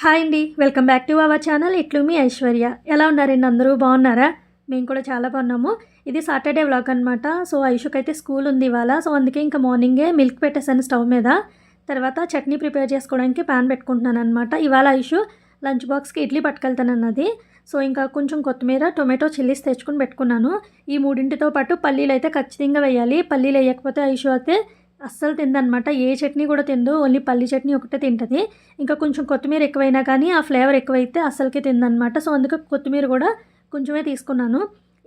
Hi అండి. Welcome back to our channel. ఇట్లు మీ ఐశ్వర్య. ఎలా ఉన్నారండి అందరూ బాగున్నారా? మేము కూడా చాలా బాగున్నాము. ఇది సాటర్డే వ్లాగ్ అనమాట. సో ఐషుకైతే స్కూల్ ఉంది ఇవాళ. సో అందుకే ఇంకా మార్నింగే మిల్క్ పెట్టేసాను స్టవ్ మీద. తర్వాత చట్నీ ప్రిపేర్ చేసుకోవడానికి ప్యాన్ పెట్టుకుంటున్నాను అనమాట. ఇవాళ ఐషు లంచ్ బాక్స్కి ఇడ్లీ పట్టుకెళ్తానన్నది. సో ఇంకా కొంచెం కొత్తిమీర, టొమాటో, చిల్లీస్ తెచ్చుకుని పెట్టుకున్నాను. ఈ మూడింటితో పాటు పల్లీలు అయితే ఖచ్చితంగా వేయాలి. పల్లీలు వేయకపోతే ఐషు అయితే అస్సలు తిందనమాట. ఏ చట్నీ కూడా తిందు. ఓన్లీ పల్లి చట్నీ ఒకటే తింటుంది. ఇంకా కొంచెం కొత్తిమీర ఎక్కువైనా కానీ ఆ ఫ్లేవర్ ఎక్కువైతే అస్సలకే తిందనమాట. సో అందుకే కొత్తిమీర కూడా కొంచెమే తీసుకున్నాను.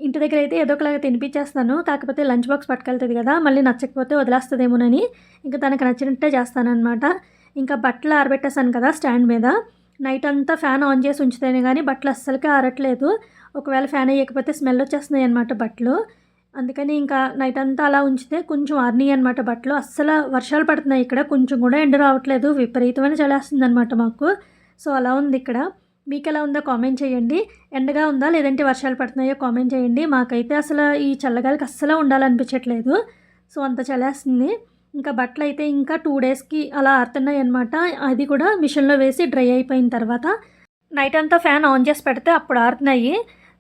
ఇంటి దగ్గర అయితే ఏదో ఒకలాగా తినిపించేస్తాను. కాకపోతే లంచ్ బాక్స్ పట్టుకెళ్తుంది కదా, మళ్ళీ నచ్చకపోతే వదిలేస్తుందేమోనని ఇంకా తనకు నచ్చినట్టే చేస్తానన్నమాట. ఇంకా బట్టలు ఆరబెట్టేసాను కదా స్టాండ్ మీద. నైట్ అంతా ఫ్యాన్ ఆన్ చేసి ఉంచితేనే కానీ బట్టలు అస్సలకే ఆరట్లేదు. ఒకవేళ ఫ్యాన్ వేయకపోతే స్మెల్ వచ్చేస్తున్నాయి అనమాట బట్టలు. అందుకని ఇంకా నైట్ అంతా అలా ఉంచితే కొంచెం ఆరినాయి అనమాట బట్టలు. అస్సలు వర్షాలు పడుతున్నాయి ఇక్కడ. కొంచెం కూడా ఎండ రావట్లేదు. విపరీతమైన చలేస్తుంది అనమాట మాకు. సో అలా ఉంది ఇక్కడ. మీకు ఎలా ఉందో కామెంట్ చేయండి. ఎండగా ఉందా లేదంటే వర్షాలు పడుతున్నాయో కామెంట్ చేయండి. మాకైతే అసలు ఈ చల్లగాలికి అస్సలు ఉండాలనిపించట్లేదు. సో అంత చలేస్తుంది. ఇంకా బట్టలు అయితే ఇంకా 2 డేస్కి అలా ఆరుతున్నాయి అనమాట. అది కూడా మిషన్లో వేసి డ్రై అయిపోయిన తర్వాత నైట్ అంతా ఫ్యాన్ ఆన్ చేసి పెడితే అప్పుడు ఆరుతున్నాయి.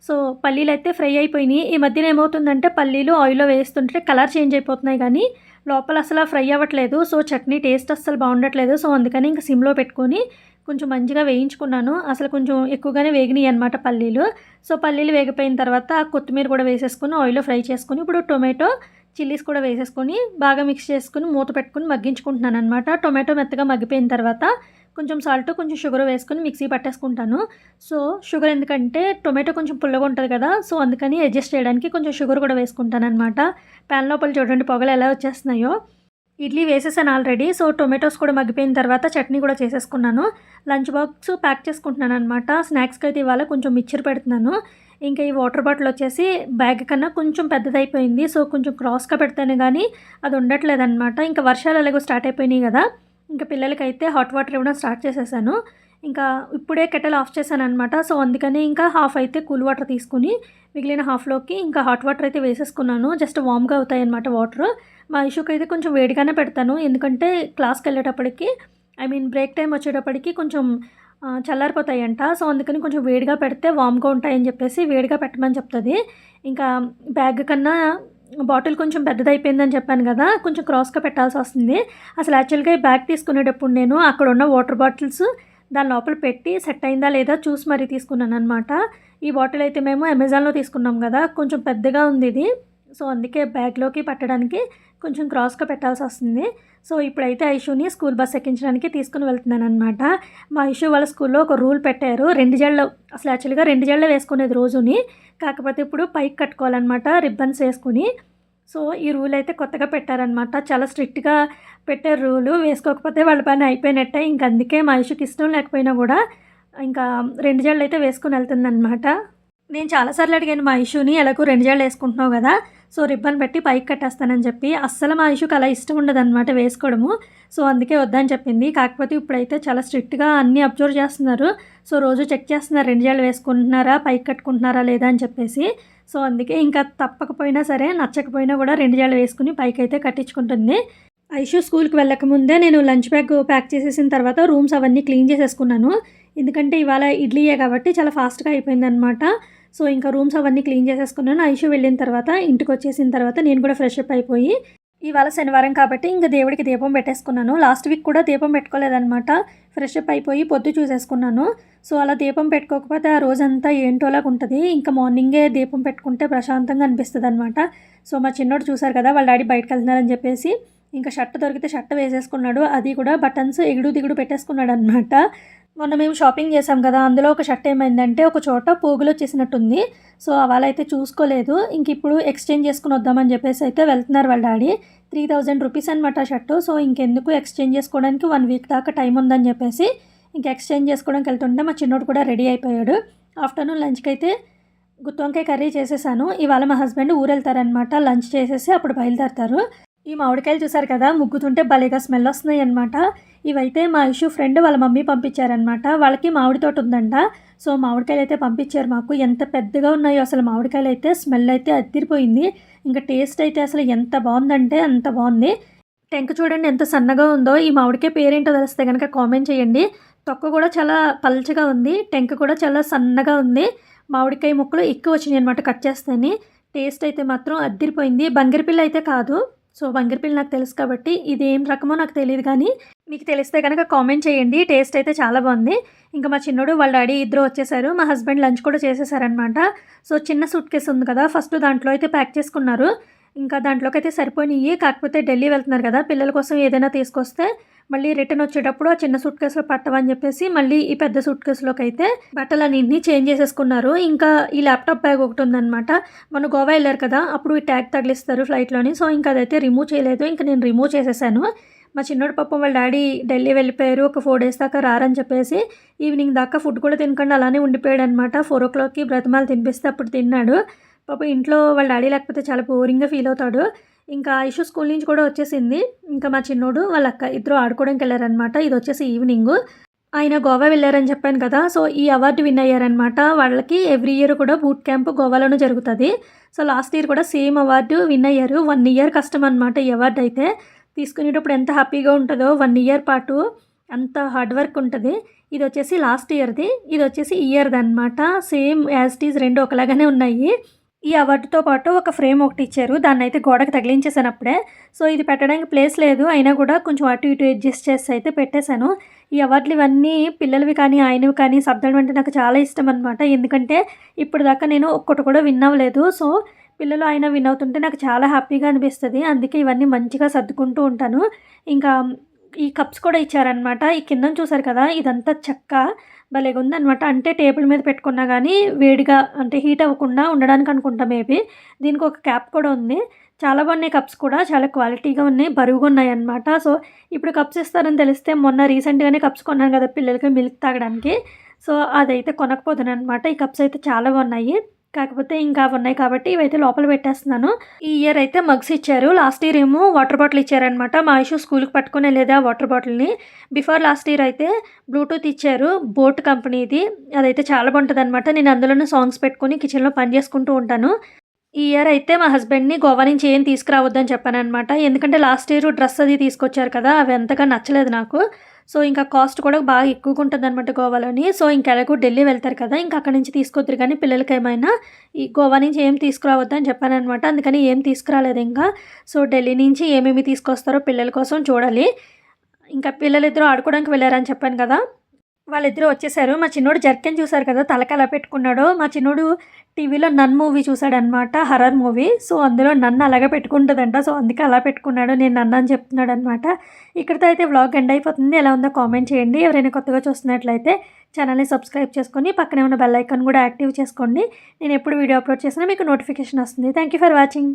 సో పల్లీలు అయితే ఫ్రై అయిపోయినాయి. ఈ మధ్యన ఏమవుతుందంటే పల్లీలు ఆయిల్లో వేస్తుంటే కలర్ చేంజ్ అయిపోతున్నాయి కానీ లోపల అసలు ఫ్రై అవ్వట్లేదు. సో చట్నీ టేస్ట్ అస్సలు బాగుండట్లేదు. సో అందుకని ఇంకా సిమ్లో పెట్టుకొని కొంచెం మంచిగా వేయించుకున్నాను. అసలు కొంచెం ఎక్కువగానే వేగినాయి అనమాట పల్లీలు. సో పల్లీలు వేగిపోయిన తర్వాత కొత్తిమీర కూడా వేసేసుకొని ఆయిల్లో ఫ్రై చేసుకొని ఇప్పుడు టొమాటో, చిల్లీస్ కూడా వేసేసుకొని బాగా మిక్స్ చేసుకుని మూత పెట్టుకుని మగ్గించుకుంటున్నాను అనమాట. టొమాటో మెత్తగా మగ్గిపోయిన తర్వాత కొంచెం సాల్ట్, కొంచెం షుగర్ వేసుకొని మిక్సీ పట్టేసుకుంటాను. సో షుగర్ ఎందుకంటే టొమాటో కొంచెం పుల్లగా ఉంటుంది కదా, సో అందుకని అడ్జస్ట్ చేయడానికి కొంచెం షుగర్ కూడా వేసుకుంటాను అనమాట. ప్యాన్ లోపల చూడండి పొగలు ఎలా వచ్చేస్తున్నాయో. ఇడ్లీ వేసేసాను ఆల్రెడీ. సో టొమాటోస్ కూడా మగ్గిపోయిన తర్వాత చట్నీ కూడా చేసేసుకున్నాను. లంచ్ బాక్స్ ప్యాక్ చేసుకుంటున్నాను అనమాట. స్నాక్స్కి అయితే ఇవాళ కొంచెం మిక్చర్ పెడుతున్నాను. ఇంకా ఈ వాటర్ బాటిల్ వచ్చేసి బ్యాగ్ కన్నా కొంచెం పెద్దదైపోయింది. సో కొంచెం క్రాస్గా పెడితేనే కానీ అది ఉండట్లేదు అనమాట. ఇంకా వర్షాలు ఎలాగో స్టార్ట్ అయిపోయినాయి కదా, ఇంకా పిల్లలకైతే హాట్ వాటర్ ఇవ్వడం స్టార్ట్ చేసేసాను. ఇంకా ఇప్పుడే కెటల్ ఆఫ్ చేశాను అనమాట. సో అందుకని ఇంకా హాఫ్ అయితే కూల్ వాటర్ తీసుకుని మిగిలిన హాఫ్లోకి ఇంకా హాట్ వాటర్ అయితే వేసేసుకున్నాను. జస్ట్ వామ్గా అవుతాయి అనమాట వాటర్. మా ఇష్యూకి అయితే కొంచెం వేడిగానే పెడతాను. ఎందుకంటే క్లాస్కి వెళ్ళేటప్పటికి బ్రేక్ టైం వచ్చేటప్పటికి కొంచెం చల్లారిపోతాయంట. సో అందుకని కొంచెం వేడిగా పెడితే వామ్గా ఉంటాయని చెప్పేసి వేడిగా పెట్టమని చెప్తుంది. ఇంకా బ్యాగ్ కన్నా బాటిల్ కొంచెం పెద్దదైపోయిందని చెప్పాను కదా, కొంచెం క్రాస్గా పెట్టాల్సి వస్తుంది. అసలు యాక్చువల్గా ఈ బ్యాగ్ తీసుకునేటప్పుడు నేను అక్కడ ఉన్న వాటర్ బాటిల్స్ దాని లోపల పెట్టి సెట్ అయిందా లేదా చూసి మరీ తీసుకున్నాను అనమాట. ఈ బాటిల్ అయితే మేము అమెజాన్లో తీసుకున్నాం కదా, కొంచెం పెద్దగా ఉంది ఇది. సో అందుకే బ్యాగ్లోకి పట్టడానికి కొంచెం క్రాస్గా పెట్టాల్సి వస్తుంది. సో ఇప్పుడైతే ఐషుని స్కూల్ బస్ ఎక్కించడానికి తీసుకుని వెళ్తున్నాను అనమాట. మా ఐషు వాళ్ళ స్కూల్లో ఒక రూల్ పెట్టారు. 2 జడలు, అసలు యాక్చువల్గా 2 జడలు వేసుకునేది రోజుని, కాకపోతే ఇప్పుడు పైకి కట్టుకోవాలన్నమాట రిబ్బన్స్ వేసుకుని. సో ఈ రూల్ అయితే కొత్తగా పెట్టారనమాట. చాలా స్ట్రిక్ట్గా పెట్టారు రూలు. వేసుకోకపోతే వాళ్ళ పని అయిపోయినట్టే. ఇంక అందుకే మా ఐషుకి ఇష్టం లేకపోయినా కూడా ఇంకా 2 జడలు అయితే వేసుకుని వెళ్తుందనమాట. నేను చాలాసార్లు అడిగాను మా ఐషుని, ఎలాగో 2 జడలు వేసుకుంటున్నావు కదా, సో రిబ్బన్ పెట్టి పైకి కట్టేస్తానని చెప్పి. అస్సలు మా ఐషుకి అలా ఇష్టం ఉండదన్నమాట వేసుకోవడము. సో అందుకే వద్దని చెప్పింది. కాకపోతే ఇప్పుడైతే చాలా స్ట్రిక్ట్గా అన్నీ అబ్జర్వ్ చేస్తున్నారు. సో రోజు చెక్ చేస్తున్నారు 2 జడలు వేసుకుంటున్నారా, పైకి కట్టుకుంటున్నారా లేదా అని చెప్పేసి. సో అందుకే ఇంకా తప్పకపోయినా సరే నచ్చకపోయినా కూడా 2 జడలు వేసుకుని పైకి అయితే కట్టించుకుంటుంది. ఐషు స్కూల్కి వెళ్ళకముందే నేను లంచ్ బ్యాగ్ ప్యాక్ చేసేసిన తర్వాత రూమ్స్ అవన్నీ క్లీన్ చేసేసుకున్నాను. ఎందుకంటే ఇవాళ ఇడ్లీయే కాబట్టి చాలా ఫాస్ట్గా అయిపోయిందనమాట. సో ఇంకా రూమ్స్ అవన్నీ క్లీన్ చేసేసుకున్నాను. ఐషు వెళ్ళిన తర్వాత ఇంటికి వచ్చేసిన తర్వాత నేను కూడా ఫ్రెష్ అప్ అయిపోయి, ఇవాళ శనివారం కాబట్టి ఇంకా దేవుడికి దీపం పెట్టేసుకున్నాను. లాస్ట్ వీక్ కూడా దీపం పెట్టుకోలేదనమాట. ఫ్రెష్ అప్ అయిపోయి పొద్దు చూసేసుకున్నాను. సో అలా దీపం పెట్టుకోకపోతే ఆ రోజంతా ఏంటోలాగా ఉంటుంది. ఇంకా మార్నింగే దీపం పెట్టుకుంటే ప్రశాంతంగా అనిపిస్తుంది అనమాట. సో మా చిన్నోడు చూసారు కదా, వాళ్ళ డాడీ బయటకు వెళ్తున్నారని చెప్పేసి ఇంకా షర్ట్ దొరికితే షర్ట్ వేసేసుకున్నాడు. అది కూడా బటన్స్ ఎగుడు దిగుడు పెట్టేసుకున్నాడు అనమాట. మొన్న మేము షాపింగ్ చేసాం కదా, అందులో ఒక షర్ట్ ఏమైందంటే ఒక చోట పోగులు వచ్చేసినట్టుంది. సో వాళ్ళైతే చూసుకోలేదు. ఇంక ఇప్పుడు ఎక్స్చేంజ్ చేసుకుని వద్దామని చెప్పేసి అయితే వెళ్తున్నారు వాళ్ళ డాడీ. 3000 రూపీస్ అనమాట షర్టు. సో ఇంకెందుకు ఎక్స్చేంజ్ చేసుకోవడానికి 1 వీక్ దాకా టైం ఉందని చెప్పేసి ఇంక ఎక్స్చేంజ్ చేసుకోవడానికి వెళ్తుంటే మా చిన్నోడు కూడా రెడీ అయిపోయాడు. ఆఫ్టర్నూన్ లంచ్కి అయితే గుత్తి వంకాయ కర్రీ చేసేసాను. ఇవాళ మా హస్బెండ్ ఊరు వెళ్తారనమాట. లంచ్ చేసేసి అప్పుడు బయలుదేరతారు. ఈ మామిడికాయలు చూసారు కదా, ముగ్గుతుంటే భలేగా స్మెల్ వస్తున్నాయి అనమాట. ఇవైతే మా ఇష్యూ ఫ్రెండ్ వాళ్ళ మమ్మీ పంపించారనమాట. వాళ్ళకి మామిడి తోట ఉందంట. సో మామిడికాయలు అయితే పంపించారు మాకు. ఎంత పెద్దగా ఉన్నాయో అసలు మామిడికాయలు అయితే. స్మెల్ అయితే అదిరిపోయింది. ఇంకా టేస్ట్ అయితే అసలు ఎంత బాగుందంటే అంత బాగుంది. టెంక చూడండి ఎంత సన్నగా ఉందో. ఈ మామిడికాయ పేరేంటో తెలిస్తే కనుక కామెంట్ చేయండి. తొక్క కూడా చాలా పల్చగా ఉంది, టెంక కూడా చాలా సన్నగా ఉంది. మామిడికాయ ముక్కలు ఎక్కువ వచ్చినాయి అనమాట కట్ చేస్తేనే. టేస్ట్ అయితే మాత్రం అద్దిరిపోయింది. బంగిరిపిల్ల అయితే కాదు. సో బంగిరిపిల్ల నాకు తెలుసు కాబట్టి ఇది ఏం రకమో నాకు తెలియదు, కానీ మీకు తెలిస్తే కనుక కామెంట్ చేయండి. టేస్ట్ అయితే చాలా బాగుంది. ఇంకా మా చిన్నోడు వాళ్ళ డాడీ ఇద్దరు వచ్చేసారు. మా హస్బెండ్ లంచ్ కూడా చేసేసారనమాట. సో చిన్న సూట్ కేసు ఉంది కదా, ఫస్ట్ దాంట్లో అయితే ప్యాక్ చేసుకున్నారు. ఇంకా దాంట్లోకి అయితే సరిపోయినాయి. కాకపోతే ఢిల్లీ వెళ్తున్నారు కదా, పిల్లల కోసం ఏదైనా తీసుకొస్తే మళ్ళీ రిటర్న్ వచ్చేటప్పుడు ఆ చిన్న సూట్ కేసులో పట్టవని చెప్పేసి మళ్ళీ ఈ పెద్ద సూట్ కేసులోకి అయితే బట్టలన్నింటినీ చేంజ్ చేసేసుకున్నారు. ఇంకా ఈ ల్యాప్టాప్ బ్యాగ్ ఒకటి ఉందన్నమాట. మొన్న గోవా వెళ్ళారు కదా, అప్పుడు ఈ ట్యాగ్ తగిలిస్తారు ఫ్లైట్లోని. సో ఇంకా అదైతే రిమూవ్ చేయలేదు, ఇంకా నేను రిమూవ్ చేసేసాను. మా చిన్నోడు పాపం వాళ్ళ డాడీ ఢిల్లీ వెళ్ళిపోయారు, ఒక 4 days దాకా రారని చెప్పేసి ఈవినింగ్ దాకా ఫుడ్ కూడా తినకుండా అలానే ఉండిపోయాడు అనమాట. 4 o'clockకి బ్రతిమాలు తినిపిస్తే అప్పుడు తిన్నాడు. పాపం ఇంట్లో వాళ్ళ డాడీ లేకపోతే చాలా బోరింగ్గా ఫీల్ అవుతాడు. ఇంకా ఐషు స్కూల్ నుంచి కూడా వచ్చేసింది. ఇంకా మా చిన్నోడు వాళ్ళ అక్క ఇద్దరు ఆడుకోవడానికి వెళ్ళారనమాట. ఇది వచ్చేసి ఈవినింగ్. ఆయన గోవా వెళ్ళారని చెప్పాను కదా, సో ఈ అవార్డు విన్ అయ్యారనమాట. వాళ్ళకి ఎవ్రీ ఇయర్ కూడా బూట్ క్యాంప్ గోవాలోనే జరుగుతుంది. సో లాస్ట్ ఇయర్ కూడా సేమ్ అవార్డు విన్ అయ్యారు. 1 year కష్టం అనమాట ఈ అవార్డు అయితే. తీసుకునేటప్పుడు ఎంత హ్యాపీగా ఉంటుందో, 1 year పాటు అంత హార్డ్ వర్క్ ఉంటుంది. ఇది వచ్చేసి లాస్ట్ ఇయర్ది, ఇది వచ్చేసి ఈ ఇయర్ది అనమాట. సేమ్ యాజ్ ఇట్ ఈజ్ రెండు ఒకలాగానే ఉన్నాయి. ఈ అవార్డుతో పాటు ఒక ఫ్రేమ్ ఒకటి ఇచ్చారు, దాన్ని అయితే గోడకు తగిలించేసాను అప్పుడే. సో ఇది పెట్టడానికి ప్లేస్ లేదు, అయినా కూడా కొంచెం అటు ఇటు అడ్జస్ట్ చేసి అయితే పెట్టేశాను. ఈ అవార్డులు ఇవన్నీ పిల్లలవి కానీ ఆయనవి కానీ శబ్దం అంటే నాకు చాలా ఇష్టం అనమాట. ఎందుకంటే ఇప్పుడు దాకా నేను ఒక్కటి కూడా విన్ అవ్వలేదు. సో పిల్లలు ఆయన విన్ అవుతుంటే నాకు చాలా హ్యాపీగా అనిపిస్తుంది. అందుకే ఇవన్నీ మంచిగా సర్దుకుంటూ ఉంటాను. ఇంకా ఈ కప్స్ కూడా ఇచ్చారనమాట. ఈ కింద చూసారు కదా, ఇదంతా చెక్క భలేగా ఉందనమాట. అంటే టేబుల్ మీద పెట్టుకున్నా కానీ వేడిగా అంటే హీట్ అవ్వకుండా ఉండడానికి అనుకుంటా మేబీ. దీనికి ఒక క్యాప్ కూడా ఉంది. చాలా బాగున్నాయి కప్స్ కూడా, చాలా క్వాలిటీగా ఉన్నాయి, బరువుగా ఉన్నాయి అనమాట. సో ఇప్పుడు కప్స్ ఇస్తారని తెలిస్తే మొన్న రీసెంట్గానే కప్స్ కొన్నాను కదా పిల్లలకి మిల్క్ తాగడానికి. సో అదైతే కొనకపోతున్నాను అనమాట. ఈ కప్స్ అయితే చాలా బాగున్నాయి, కాకపోతే ఇంకా ఉన్నాయి కాబట్టి ఇవైతే లోపల పెట్టేస్తున్నాను. ఈ ఇయర్ అయితే మగ్స్ ఇచ్చారు. లాస్ట్ ఇయర్ ఏమో వాటర్ బాటిల్ ఇచ్చారనమాట. మా ఇష్యూ స్కూల్కి పట్టుకునే లేదా వాటర్ బాటిల్ని. బిఫోర్ లాస్ట్ ఇయర్ అయితే బ్లూటూత్ ఇచ్చారు, బోట్ కంపెనీది. అదైతే చాలా బాగుంటుంది అనమాట. నేను అందులోనే సాంగ్స్ పెట్టుకుని కిచెన్లో పని చేసుకుంటూ ఉంటాను. ఈ ఇయర్ అయితే మా హస్బెండ్ని గోవా నుంచి ఏం తీసుకురావద్దని చెప్పాను అనమాట. ఎందుకంటే లాస్ట్ ఇయర్ డ్రెస్ అది తీసుకొచ్చారు కదా, అవి అంతగా నచ్చలేదు నాకు. సో ఇంకా కాస్ట్ కూడా బాగా ఎక్కువగా ఉంటుంది అనమాట గోవాలోని. సో ఇంకా ఎలాగో ఢిల్లీ వెళ్తారు కదా, ఇంకా అక్కడ నుంచి తీసుకొద్దురు కానీ పిల్లలకి ఏమైనా ఈ గోవా నుంచి ఏం తీసుకురావద్దని చెప్పాను అనమాట. అందుకని ఏం తీసుకురాలేదు ఇంకా. సో ఢిల్లీ నుంచి ఏమేమి తీసుకొస్తారో పిల్లల కోసం చూడాలి. ఇంకా పిల్లలిద్దరూ ఆడుకోవడానికి వెళ్ళారని చెప్పాను కదా, వాళ్ళిద్దరూ వచ్చేసారు. మా చిన్నోడు జర్కెన్ చూసారు కదా, తలకి ఎలా పెట్టుకున్నాడో. మా చిన్నోడు టీవీలో నన్ మూవీ చూసాడనమాట, హర్రర్ మూవీ. సో అందులో నన్ను అలాగే పెట్టుకుంటుందంట. సో అందుకే అలా పెట్టుకున్నాడు, నేను నన్ను అని చెప్తున్నాడు అనమాట. ఇక్కడితో అయితే వ్లాగ్ ఎండ్ అయిపోతుంది. ఎలా ఉందో కామెంట్ చేయండి. ఎవరైనా కొత్తగా చూస్తున్నట్లయితే ఛానల్ని సబ్స్క్రైబ్ చేసుకొని పక్కనే ఉన్న బెల్ ఐకాన్ కూడా యాక్టివ్ చేసుకోండి. నేను ఎప్పుడు వీడియో అప్లోడ్ చేసినా మీకు నోటిఫికేషన్ వస్తుంది. Thank you for watching.